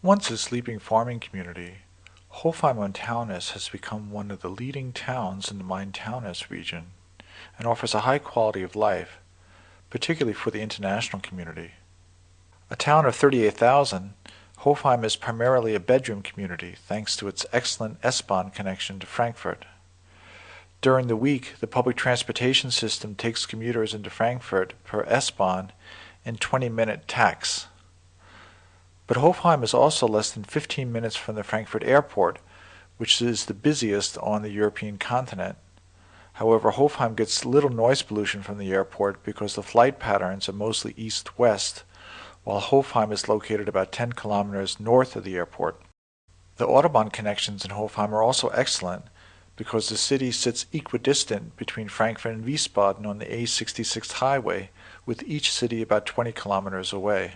Once a sleeping farming community, Hofheim Main Taunus has become one of the leading towns in the Main Taunus region and offers a high quality of life, particularly for the international community. A town of 38,000, Hofheim is primarily a bedroom community thanks to its excellent S-Bahn connection to Frankfurt. During the week, the public transportation system takes commuters into Frankfurt per S-Bahn in 20-minute tacks. But Hofheim is also less than 15 minutes from the Frankfurt airport, which is the busiest on the European continent. However, Hofheim gets little noise pollution from the airport because the flight patterns are mostly east-west, while Hofheim is located about 10 kilometers north of the airport. The Autobahn connections in Hofheim are also excellent because the city sits equidistant between Frankfurt and Wiesbaden on the A66 highway, with each city about 20 kilometers away.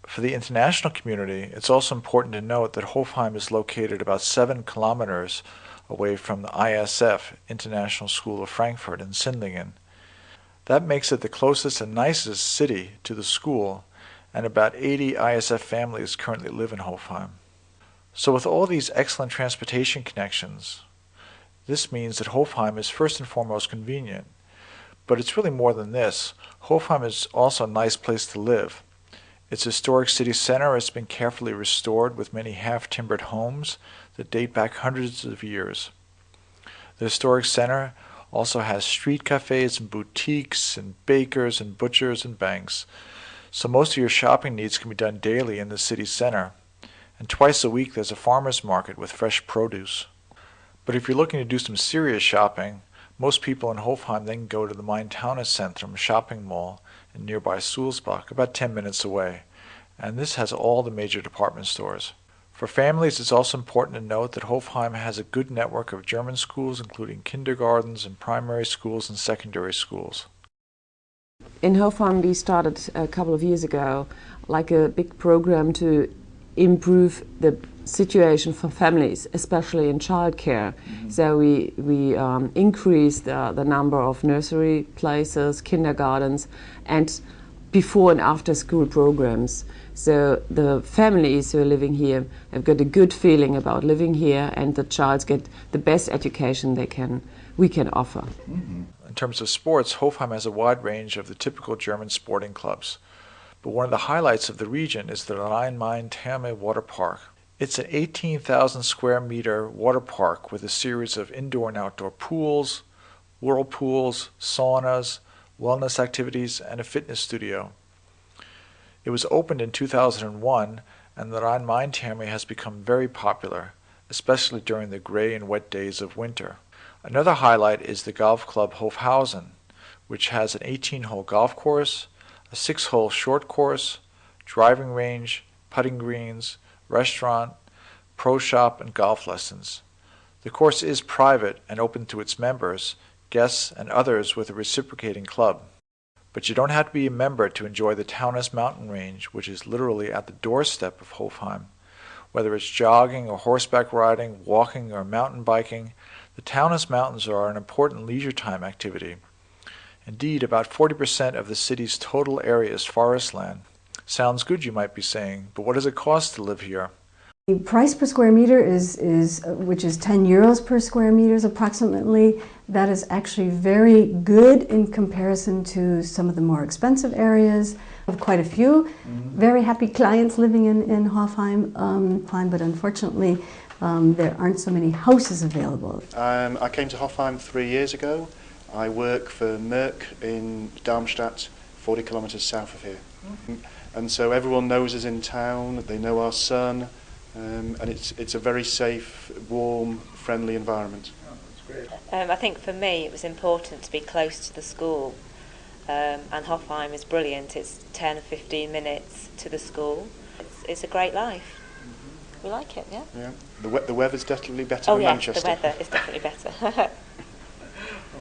For the international community, it's also important to note that Hofheim is located about 7 kilometers away from the ISF, International Schule Frankfurt in Sindlingen. That makes it the closest and nicest city to the school, and about 80 ISF families currently live in Hofheim. So with all these excellent transportation connections, this means that Hofheim is first and foremost convenient. But it's really more than this. Hofheim is also a nice place to live. Its historic city center has been carefully restored with many half-timbered homes that date back hundreds of years. The historic center also has street cafes and boutiques and bakers and butchers and banks. So most of your shopping needs can be done daily in the city center. And twice a week there's a farmer's market with fresh produce. But if you're looking to do some serious shopping, most people in Hofheim then go to the Main Taunus Centrum shopping mall in nearby Sulzbach, about 10 minutes away. And this has all the major department stores. For families, it's also important to note that Hofheim has a good network of German schools, including kindergartens and primary schools and secondary schools. In Hofheim, we started a couple of years ago like a big program to improve the situation for families, especially in childcare. So we increased the number of nursery places, kindergartens, and before and after school programs. So the families who are living here have got a good feeling about living here, and the child get the best education we can offer. In terms of sports, Hofheim has a wide range of the typical German sporting clubs. But one of the highlights of the region is the Rhein-Main-Therme water park. It's an 18,000 square meter water park with a series of indoor and outdoor pools, whirlpools, saunas, wellness activities, and a fitness studio. It was opened in 2001, and the Rhein-Main-Therme has become very popular, especially during the gray and wet days of winter. Another highlight is the golf club Hofhausen, which has an 18-hole golf course, a 6-hole short course, driving range, putting greens, restaurant, pro shop, and golf lessons. The course is private and open to its members, guests, and others with a reciprocating club. But you don't have to be a member to enjoy the Taunus mountain range, which is literally at the doorstep of Hofheim. Whether it's jogging or horseback riding, walking or mountain biking, the Taunus mountains are an important leisure time activity. Indeed, about 40% of the city's total area is forest land. Sounds good, you might be saying, but what does it cost to live here? The price per square meter which is 10 euros per square meters approximately. That is actually very good in comparison to some of the more expensive areas. I have quite a few very happy clients living in Hofheim, but unfortunately there aren't so many houses available. I came to Hofheim 3 years ago. I work for Merck in Darmstadt, 40 kilometers south of here. And so everyone knows us in town, they know our son, and it's a very safe, warm, friendly environment. Oh, that's great. I think for me it was important to be close to the school, and Hofheim is brilliant. It's 10 or 15 minutes to the school. It's a great life. We like it, yeah? Yeah. The weather's definitely better than Manchester. Oh yeah, the weather is definitely better.